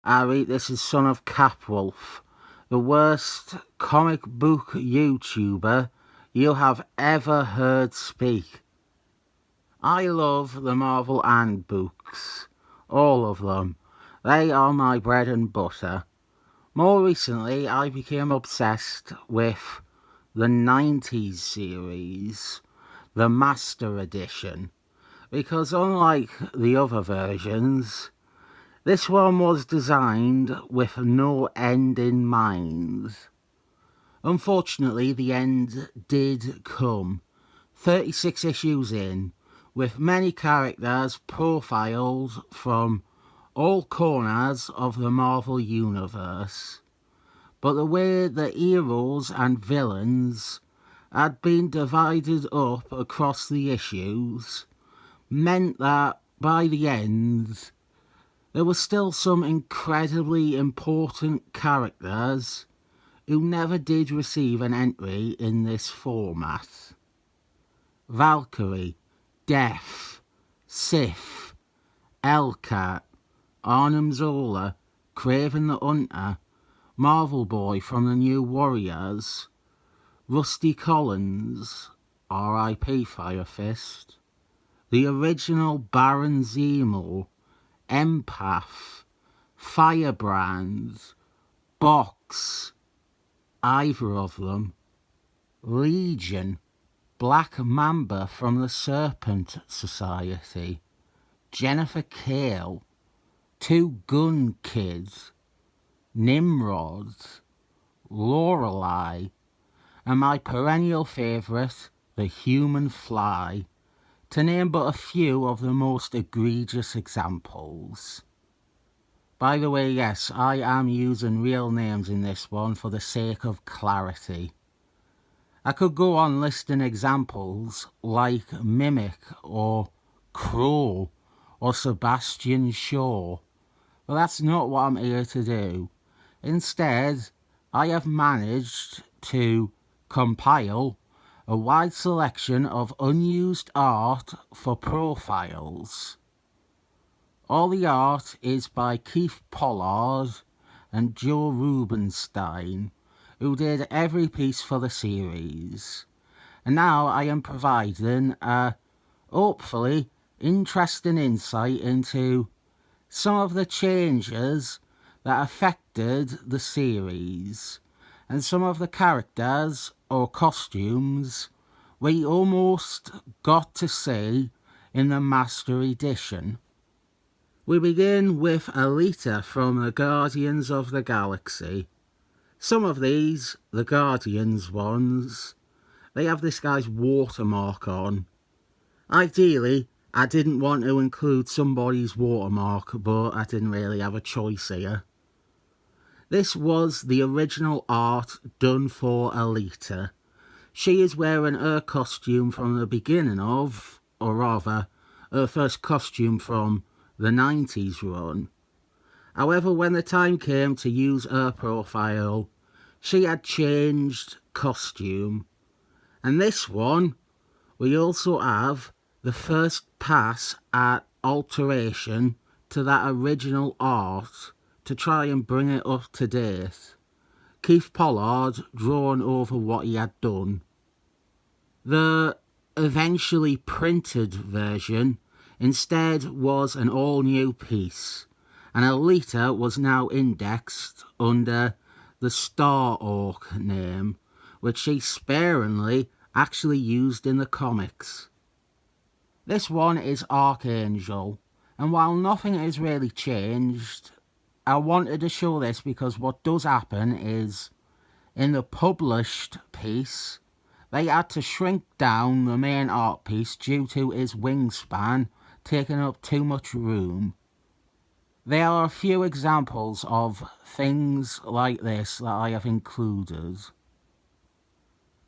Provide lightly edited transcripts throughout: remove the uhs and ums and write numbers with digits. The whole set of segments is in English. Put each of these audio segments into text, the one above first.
Harry, this is Son of Capwolf, the worst comic book YouTuber you have ever heard speak. I love the Marvel and books, all of them. They are my bread and butter. More recently, I became obsessed with the 90s series, the Master Edition, because unlike the other versions, this one was designed with no end in mind. Unfortunately, the end did come, 36 issues in, with many characters profiled from all corners of the Marvel Universe. But the way the heroes and villains had been divided up across the issues meant that by the end, there were still some incredibly important characters who never did receive an entry in this format. Valkyrie, Death, Sif, Hellcat, Arnim Zola, Kraven the Hunter, Marvel Boy from the New Warriors, Rusty Collins, R.I.P. Fire Fist, the original Baron Zemo, Empath, Firebrand, Box, either of them, Legion, Black Mamba from the Serpent Society, Jennifer Kale, Two Gun Kids, Nimrod, Lorelei, and my perennial favourite, the Human Fly, to name but a few of the most egregious examples. By the way, yes, I am using real names in this one for the sake of clarity. I could go on listing examples like Mimic or Crow or Sebastian Shaw, but that's not what I'm here to do. Instead, I have managed to compile a wide selection of unused art for profiles. All the art is by Keith Pollard and Joe Rubenstein, who did every piece for the series. And now I am providing a, hopefully, interesting insight into some of the changes that affected the series, and some of the characters or costumes we almost got to see in the Master Edition. We begin with Alita from the Guardians of the Galaxy. Some of these, the Guardians ones, they have this guy's watermark on. Ideally, I didn't want to include somebody's watermark, but I didn't really have a choice here. This was the original art done for Alita. She is wearing her costume from the beginning of, or rather, her first costume from the 90s run. However, when the time came to use her profile, she had changed costume. And this one, we also have the first pass at alteration to that original art to try and bring it up to date. Keith Pollard drawn over what he had done. The eventually printed version instead was an all-new piece, and Alita was now indexed under the Star-Hawk name, which she sparingly actually used in the comics. This one is Archangel, and while nothing has really changed, I wanted to show this because what does happen is, in the published piece, they had to shrink down the main art piece due to his wingspan taking up too much room. There are a few examples of things like this that I have included.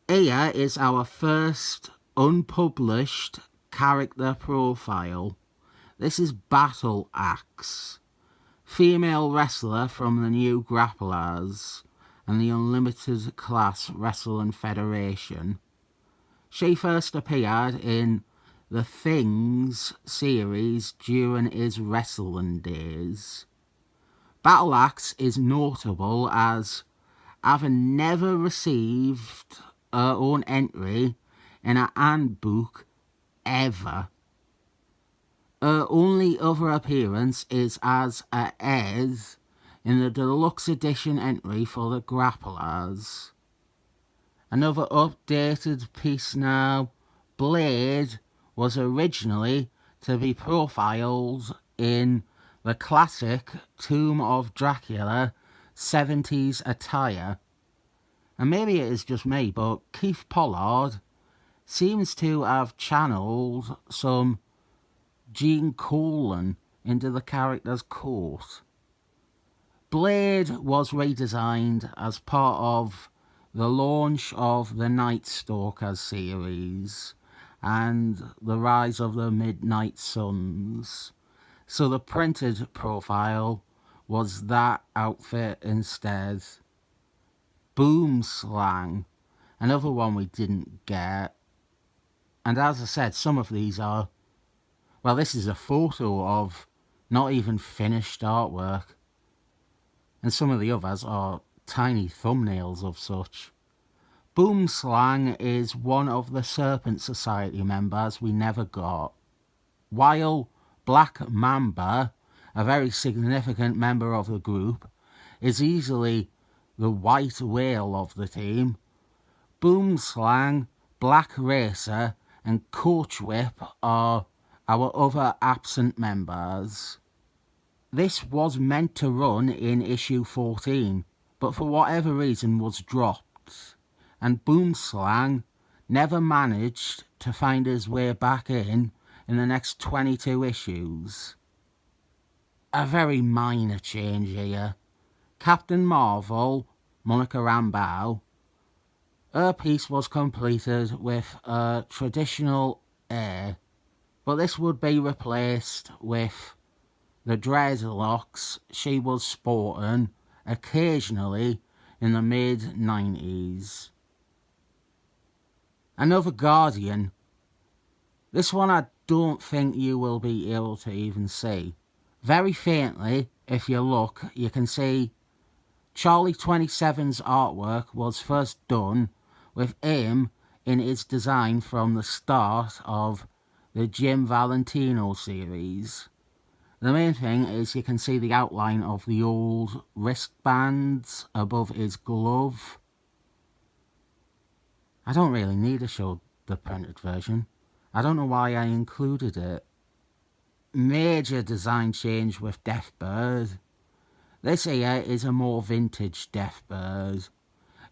Here is our first unpublished character profile. This is Battle Axe, female wrestler from the New Grapplers and the Unlimited Class Wrestling Federation. She first appeared in the Things series during his wrestling days. Battle Axe is notable as having never received her own entry in a handbook ever. Her only other appearance is as a Ez in the deluxe edition entry for the Grapplers. Another updated piece now. Blade was originally to be profiled in the classic Tomb of Dracula 70s attire. And maybe it is just me, but Keith Pollard seems to have channeled some Gene Colan into the character's coat. Blade was redesigned as part of the launch of the Night Stalker series and the rise of the Midnight Suns. So the printed profile was that outfit instead. Boomslang, another one we didn't get. And as I said, some of these are, well, this is a photo of not even finished artwork. And some of the others are tiny thumbnails of such. Boomslang is one of the Serpent Society members we never got, while Black Mamba, a very significant member of the group, is easily the white whale of the team. Boomslang, Black Racer and Coach Whip are our other absent members. This was meant to run in issue 14, but for whatever reason was dropped, and Boomslang never managed to find his way back in the next 22 issues. A very minor change here. Captain Marvel, Monica Rambeau, her piece was completed with a traditional air, but this would be replaced with the dreadlocks she was sporting occasionally in the mid-90s. Another Guardian. This one I don't think you will be able to even see. Very faintly, if you look, you can see Charlie 27's artwork was first done with him in his design from the start of the Jim Valentino series. The main thing is you can see the outline of the old wristbands above his glove. I don't really need to show the printed version. I don't know why I included it. Major design change with Deathbird. This here is a more vintage Deathbird.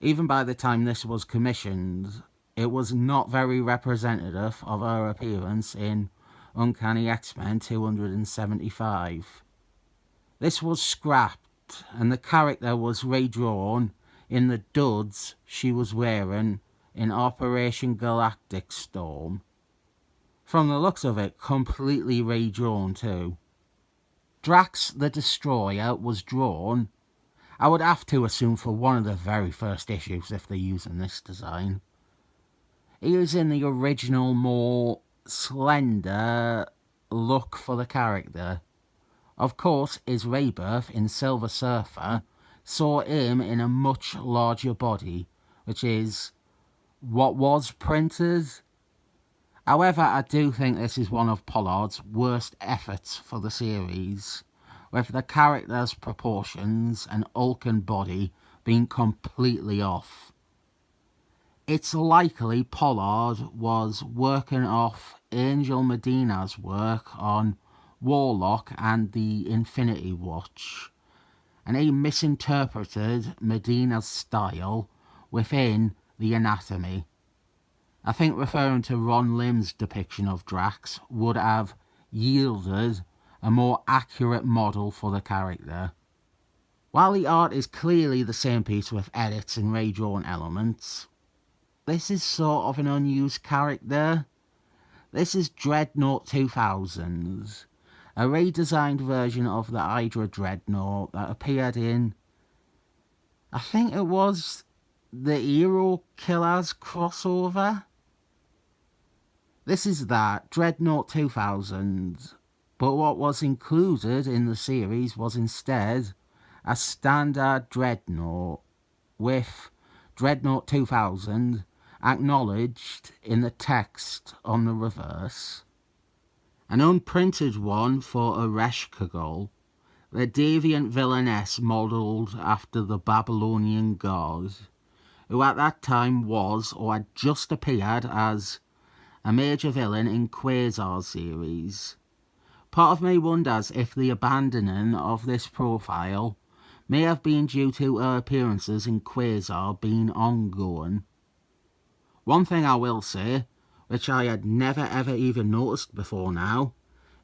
Even by the time this was commissioned, it was not very representative of her appearance in Uncanny X-Men 275. This was scrapped, and the character was redrawn in the duds she was wearing in Operation Galactic Storm. From the looks of it, completely redrawn too. Drax the Destroyer was drawn, I would have to assume, for one of the very first issues if they're using this design. He was in the original, more slender look for the character. Of course, his rebirth in Silver Surfer saw him in a much larger body, which is what was printed. However, I do think this is one of Pollard's worst efforts for the series, with the character's proportions and hulk and body being completely off. It's likely Pollard was working off Angel Medina's work on Warlock and the Infinity Watch, and he misinterpreted Medina's style within the anatomy. I think referring to Ron Lim's depiction of Drax would have yielded a more accurate model for the character. While the art is clearly the same piece with edits and redrawn elements, this is sort of an unused character. This is Dreadnought 2000, a redesigned version of the Hydra Dreadnought that appeared in, I think it was the Hero Killers crossover. This is that, Dreadnought 2000, but what was included in the series was instead a standard Dreadnought, with Dreadnought 2000 acknowledged in the text on the reverse. An unprinted one for Ereshkigal, the deviant villainess modelled after the Babylonian god, who at that time was or had just appeared as a major villain in Quasar series. Part of me wonders if the abandoning of this profile may have been due to her appearances in Quasar being ongoing. One thing I will say, which I had never ever even noticed before now,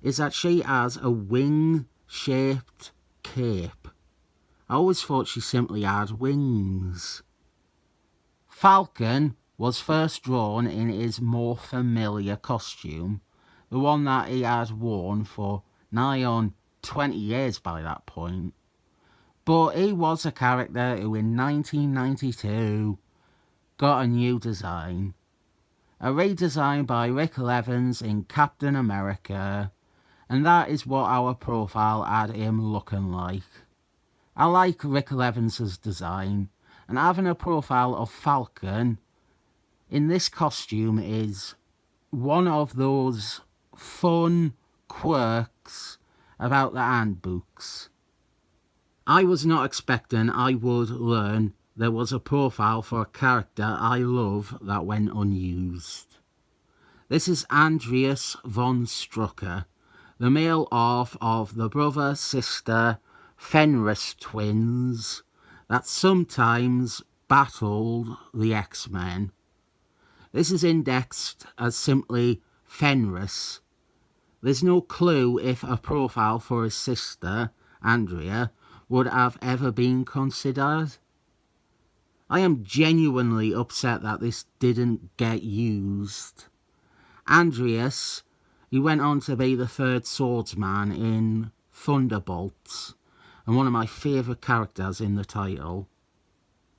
is that she has a wing-shaped cape. I always thought she simply had wings. Falcon was first drawn in his more familiar costume, the one that he had worn for nigh on 20 years by that point. But he was a character who in 1992 got a new design. A redesign by Rick Evans in Captain America, and that is what our profile had him looking like. I like Rick Evans' design, and having a profile of Falcon in this costume is one of those fun quirks about the handbooks. I was not expecting I would learn there was a profile for a character I love that went unused. This is Andreas von Strucker, the male half of the brother-sister Fenris twins that sometimes battled the X-Men. This is indexed as simply Fenris. There's no clue if a profile for his sister, Andrea, would have ever been considered. I am genuinely upset that this didn't get used. Andreas, he went on to be the third swordsman in Thunderbolts, and one of my favourite characters in the title.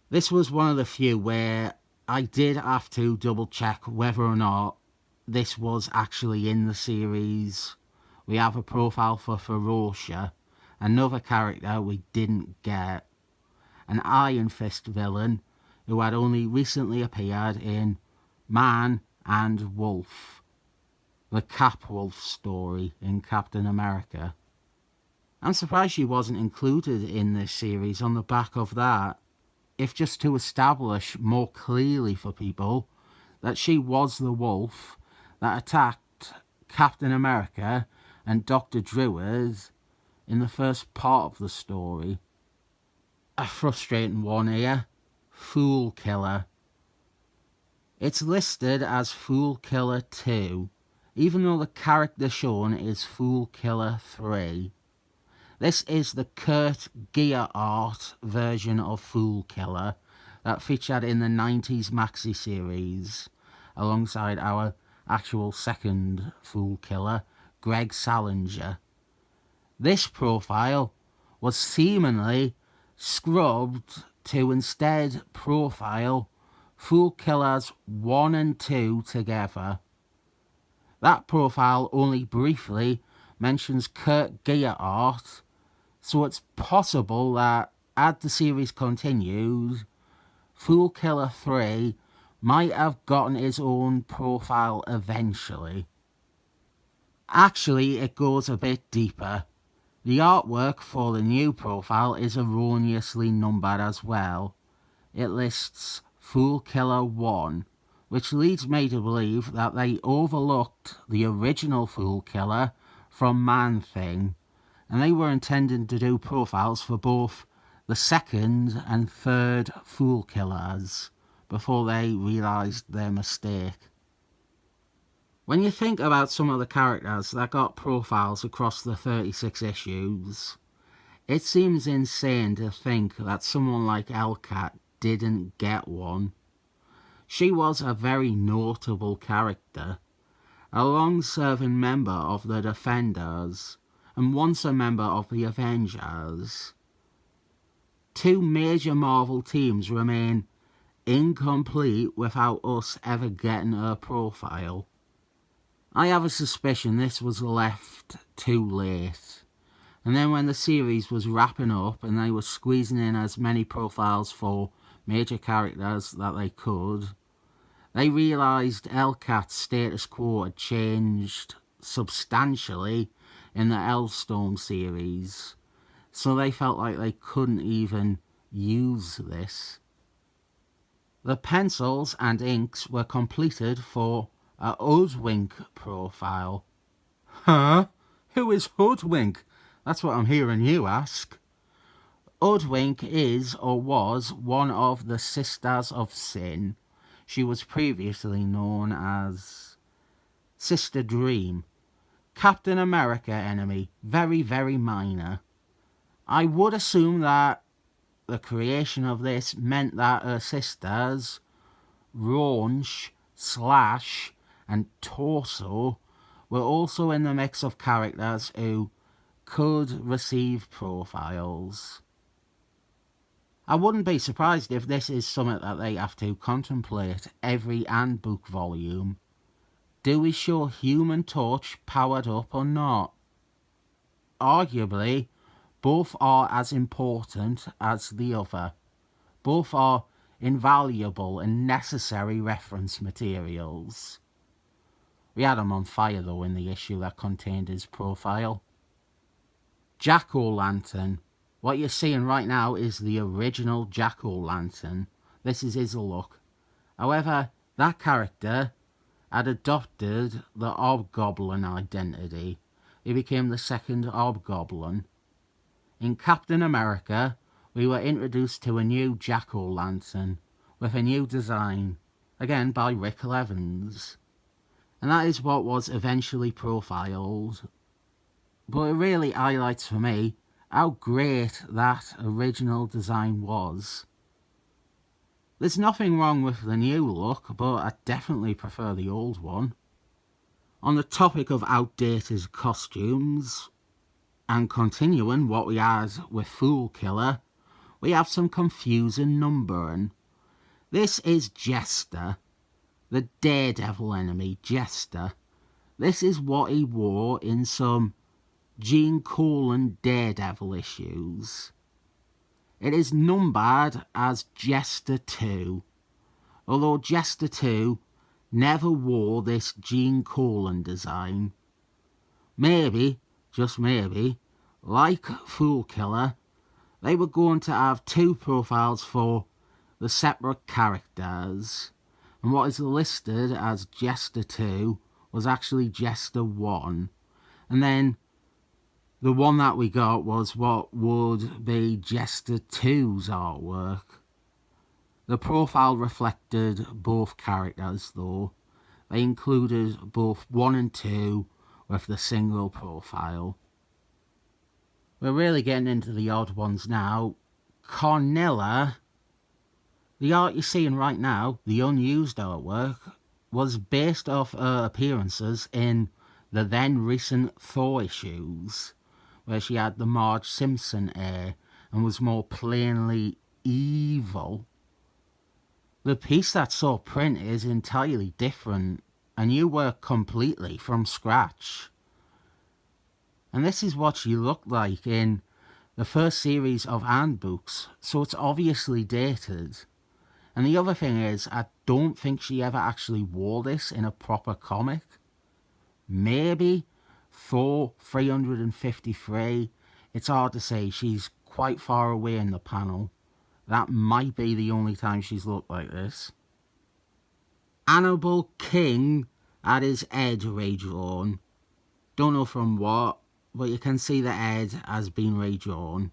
This was one of the few where I did have to double check whether or not this was actually in the series. We have a profile for Ferocia, another character we didn't get. An Iron Fist villain who had only recently appeared in Man and Wolf, the Capwolf story in Captain America. I'm surprised she wasn't included in this series on the back of that, if just to establish more clearly for people that she was the wolf that attacked Captain America and Dr. Druid in the first part of the story. A frustrating one here, Fool Killer. It's listed as Fool Killer 2, even though the character shown is Fool Killer 3. This is the Kurt Gearhart version of Fool Killer that featured in the 90s maxi series, alongside our actual second Fool Killer, Greg Salinger. This profile was seemingly scrubbed to instead profile Fool Killers 1 and 2 together. That profile only briefly mentions Kurt Gearhart, so it's possible that, as the series continues, Fool Killer 3 might have gotten his own profile eventually. Actually, it goes a bit deeper. The artwork for the new profile is erroneously numbered as well. It lists Fool Killer 1, which leads me to believe that they overlooked the original Fool Killer from Man-Thing, and they were intending to do profiles for both the second and third Fool Killers before they realised their mistake. When you think about some of the characters that got profiles across the 36 issues, it seems insane to think that someone like Hellcat didn't get one. She was a very notable character, a long-serving member of the Defenders, and once a member of the Avengers. Two major Marvel teams remain incomplete without us ever getting her profile. I have a suspicion this was left too late. And then when the series was wrapping up and they were squeezing in as many profiles for major characters that they could, they realised Hellcat's status quo had changed substantially in the Hellstorm series, so they felt like they couldn't even use this. The pencils and inks were completed for a Hoodwink profile. Huh? Who is Hoodwink? That's what I'm hearing you ask. Hoodwink is or was one of the Sisters of Sin. She was previously known as Sister Dream. Captain America enemy, very, very minor. I would assume that the creation of this meant that her sisters, Raunch, Slash, and Torso, were also in the mix of characters who could receive profiles. I wouldn't be surprised if this is something that they have to contemplate every handbook volume. Do we show Human Torch powered up or not? Arguably, both are as important as the other. Both are invaluable and necessary reference materials. We had him on fire though in the issue that contained his profile. Jack-O-Lantern. What you're seeing right now is the original Jack-O-Lantern. This is his look. However, that character had adopted the Hobgoblin identity. He became the second Hobgoblin. In Captain America, we were introduced to a new Jack-O-Lantern with a new design, again by Rick Levins. And that is what was eventually profiled. But it really highlights for me how great that original design was. There's nothing wrong with the new look, but I definitely prefer the old one. On the topic of outdated costumes, and continuing what we had with Fool Killer, we have some confusing numbering. This is Jester, the Daredevil enemy, Jester. This is what he wore in some Gene Colan Daredevil issues. It is numbered as Jester 2, although Jester 2 never wore this Gene Colan design. Maybe, just maybe, like Fool Killer, they were going to have two profiles for the separate characters, and what is listed as Jester 2 was actually Jester 1, and then the one that we got was what would be Jester 2's artwork. The profile reflected both characters though. They included both 1 and 2 with the single profile. We're really getting into the odd ones now. Carnilla, the art you're seeing right now, the unused artwork, was based off her appearances in the then recent Thor issues, where she had the Marge Simpson air and was more plainly evil. The piece that saw print is entirely different, a new work completely from scratch. And this is what she looked like in the first series of handbooks, so it's obviously dated. And the other thing is, I don't think she ever actually wore this in a proper comic. Maybe Thor 353, it's hard to say, she's quite far away in the panel. That might be the only time she's looked like this. Hannibal King had his head redrawn. Don't know from what, but you can see the head has been redrawn.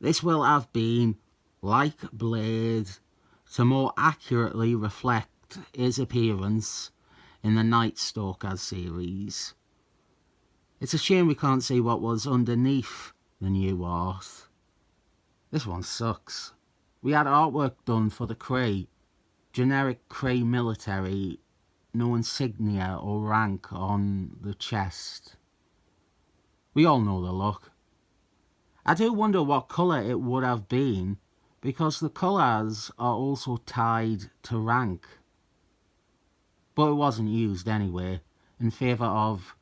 This will have been, like Blade, to more accurately reflect his appearance in the Night Stalker series. It's a shame we can't see what was underneath the new art. This one sucks. We had artwork done for the Kree, generic Kree military, no insignia or rank on the chest. We all know the look. I do wonder what colour it would have been, because the colours are also tied to rank. But it wasn't used anyway, in favour of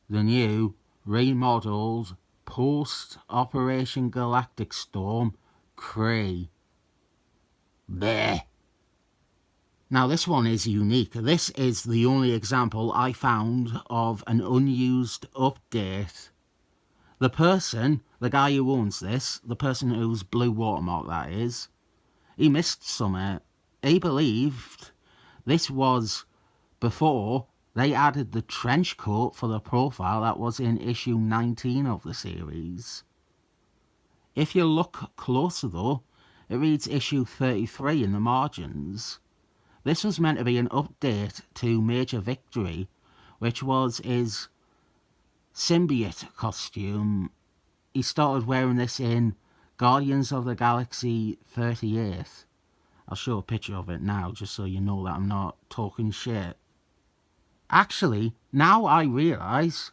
the new, remodelled post-Operation Galactic Storm, Kree. Bleh. Now this one is unique. This is the only example I found of an unused update. The person, the guy who owns this, the person whose blue watermark that is, he missed something. He believed this was before they added the trench coat for the profile that was in issue 19 of the series. If you look closer though, it reads issue 33 in the margins. This was meant to be an update to Major Victory, which was his symbiote costume. He started wearing this in Guardians of the Galaxy 38. I'll show a picture of it now just so you know that I'm not talking shit. Actually, now I realise,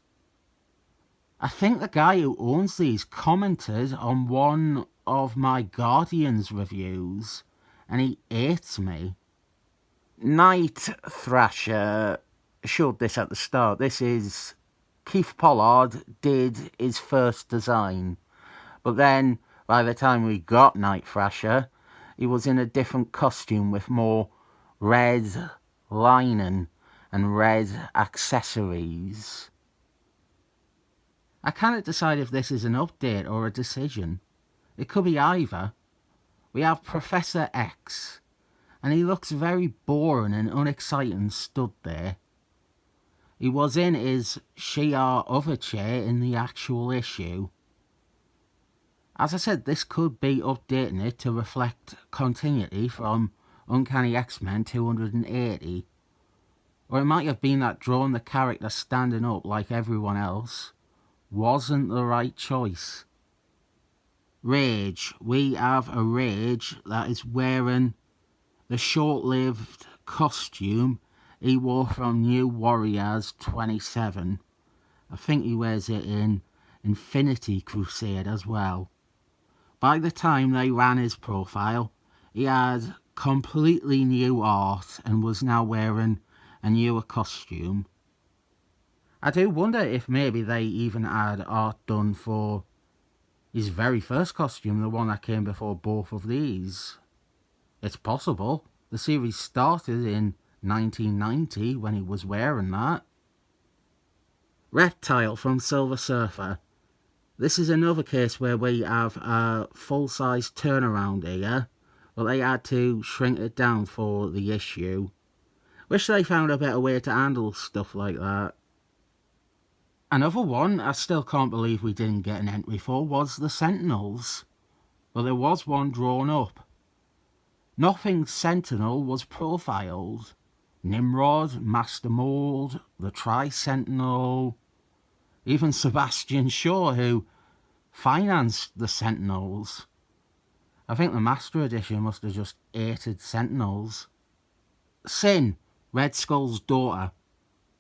I think the guy who owns these commented on one of my Guardians reviews and he hates me. Night Thrasher showed this at the start. This is Keith Pollard did his first design, but then by the time we got Night Thrasher, he was in a different costume with more red lining and red accessories. I cannot decide if this is an update or a decision. It could be either. We have Professor X, and he looks very boring and unexciting stood there. He was in his Shi'ar other chair in the actual issue. As I said, this could be updating it to reflect continuity from Uncanny X-Men 280. Or it might have been that drawing the character standing up like everyone else wasn't the right choice. Rage. We have a Rage that is wearing the short-lived costume he wore from New Warriors 27. I think he wears it in Infinity Crusade as well. By the time they ran his profile, he had completely new art and was now wearing a newer costume. I do wonder if maybe they even had art done for his very first costume, the one that came before both of these. It's possible. The series started in 1990 when he was wearing that. Reptile from Silver Surfer. This is another case where we have a full-size turnaround here, but they had to shrink it down for the issue. Wish they found a better way to handle stuff like that. Another one I still can't believe we didn't get an entry for was the Sentinels, but there was one drawn up. Nothing Sentinel was profiled. Nimrod, Master Mold, the Tri-Sentinel, even Sebastian Shaw, who financed the Sentinels. I think the Master Edition must have just hated Sentinels. Sin, Red Skull's daughter.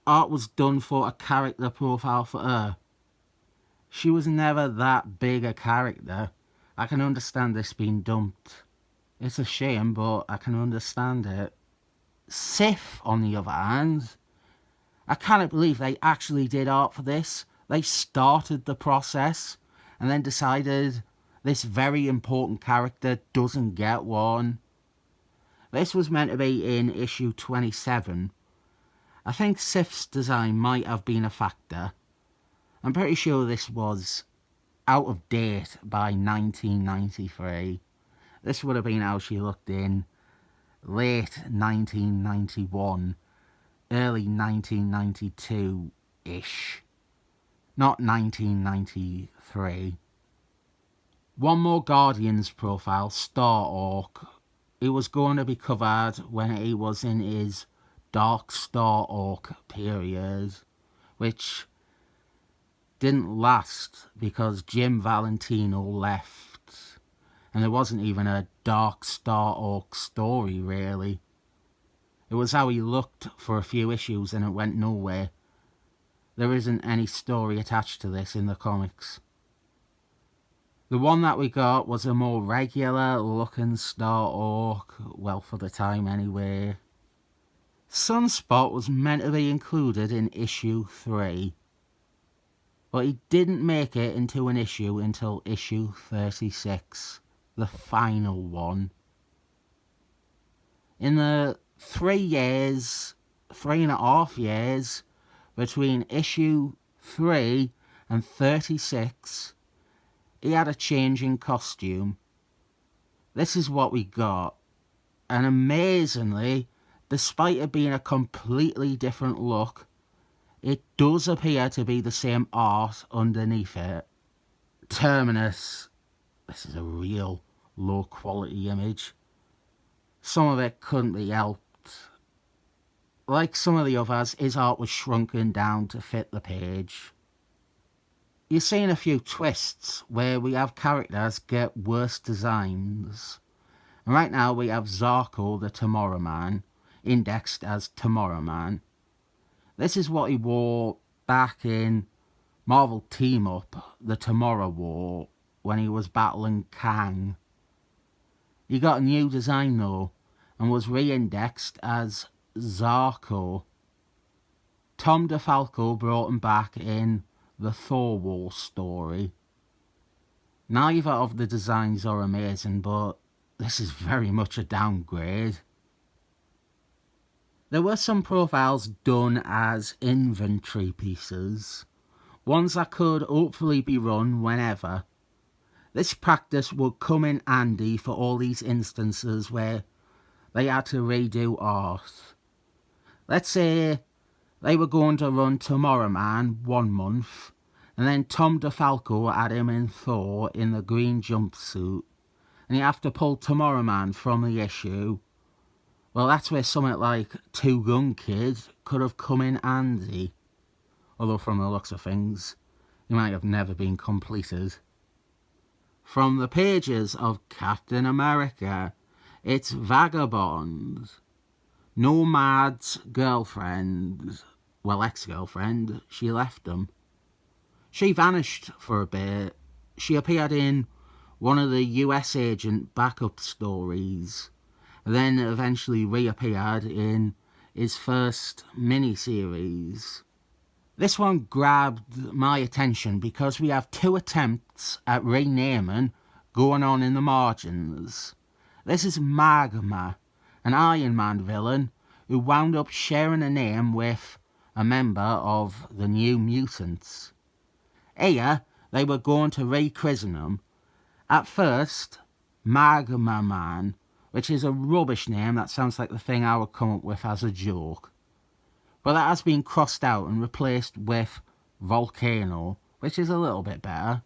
Art was done for a character profile for her. She was never that big a character. I can understand this being dumped. It's a shame, but I can understand it. Sif, on the other hand, I cannot believe they actually did art for this. They started the process and then decided this very important character doesn't get one. This was meant to be in issue 27. I think Sif's design might have been a factor. I'm pretty sure this was out of date by 1993. This would have been how she looked in late 1991, early 1992-ish. Not 1993. One more Guardians profile, Star-Hawk. He was going to be covered when he was in his Dark Star-Hawk period, which didn't last because Jim Valentino left. And there wasn't even a Dark Star-Hawk story, really. It was how he looked for a few issues and it went nowhere. There isn't any story attached to this in the comics. The one that we got was a more regular looking Star-Hawk, well, for the time anyway. Sunspot was meant to be included in issue 3. but he didn't make it into an issue until issue 36, the final one. In the 3.5 years between issue 3 and 36, he had a change in costume. This is what we got, and amazingly, despite it being a completely different look, it does appear to be the same art underneath it. Terminus, this is a real low quality image. Some of it couldn't be helped. Like some of the others, his art was shrunken down to fit the page. You're seeing a few twists where we have characters get worse designs. And right now we have Zarko the Tomorrow Man, indexed as Tomorrow Man. This is what he wore back in Marvel Team Up, the Tomorrow War, when he was battling Kang. He got a new design though, and was re-indexed as Zarko. Tom DeFalco brought him back in the Thor War story. Neither of the designs are amazing, but this is very much a downgrade. There were some profiles done as inventory pieces, ones that could hopefully be run whenever. This practice would come in handy for all these instances where they had to redo art. Let's say they were going to run Tomorrow Man 1 month, and then Tom DeFalco had him in Thor in the green jumpsuit, and you have to pull Tomorrow Man from the issue. Well, that's where something like Two Gun Kid could have come in handy. Although from the looks of things, he might have never been completed. From the pages of Captain America, it's Vagabond. Nomad's girlfriend, well, ex-girlfriend, she left him. She vanished for a bit. She appeared in one of the US agent backup stories, then eventually reappeared in his first miniseries. This one grabbed my attention because we have 2 attempts at renaming going on in the margins. This is Magma, an Iron Man villain who wound up sharing a name with a member of the New Mutants. Here, they were going to rechristen him. At first, Magma Man, which is a rubbish name that sounds like the thing I would come up with as a joke. But that has been crossed out and replaced with Volcano, which is a little bit better.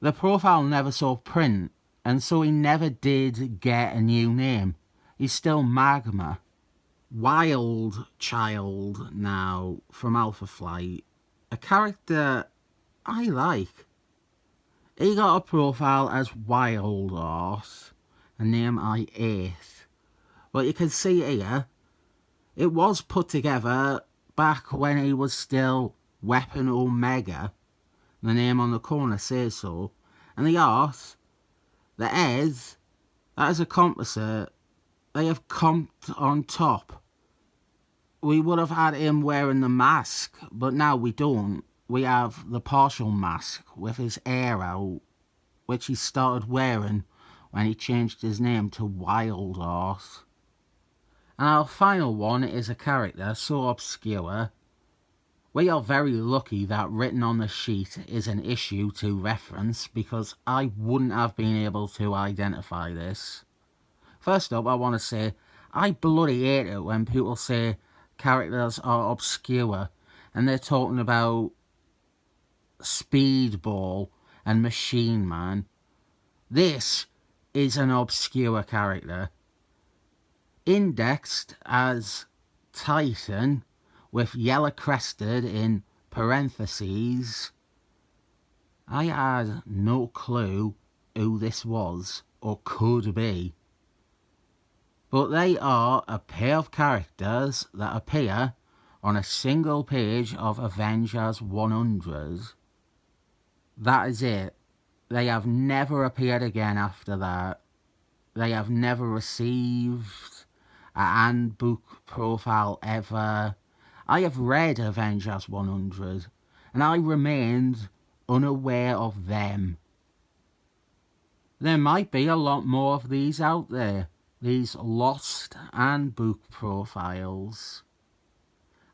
The profile never saw print, and so he never did get a new name. He's still Magma. Wild Child now from Alpha Flight, a character I like. He got a profile as Wild Art, a name I hate. But you can see here, it was put together back when he was still Weapon Omega. The name on the corner says so. And the art, the head, that is a composite. They have comped on top. We would have had him wearing the mask, but now we don't. We have the partial mask with his hair out, which he started wearing when he changed his name to Wild Art. And our final one is a character so obscure. We are very lucky that written on the sheet is an issue to reference, because I wouldn't have been able to identify this. First up, I want to say, I bloody hate it when people say characters are obscure and they're talking about Speedball and Machine Man. This is an obscure character. Indexed as Titan with yellow crested in parentheses, I had no clue who this was or could be. But they are a pair of characters that appear on a single page of Avengers 100. That is it. They have never appeared again after that. They have never received a handbook profile ever. I have read Avengers 100, and I remained unaware of them. There might be a lot more of these out there, these lost and book profiles.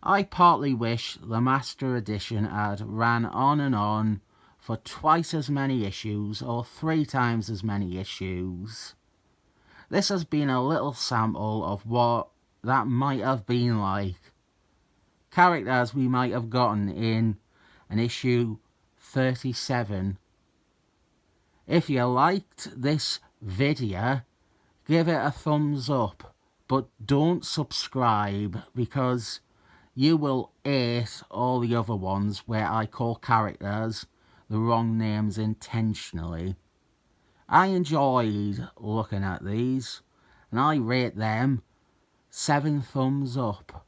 I partly wish the Master Edition had ran on and on for twice as many issues or 3 times as many issues. This has been a little sample of what that might have been like. Characters we might have gotten in an issue 37. If you liked this video, give it a thumbs up, but don't subscribe because you will hate all the other ones where I call characters the wrong names intentionally. I enjoyed looking at these, and I rate them 7 thumbs up.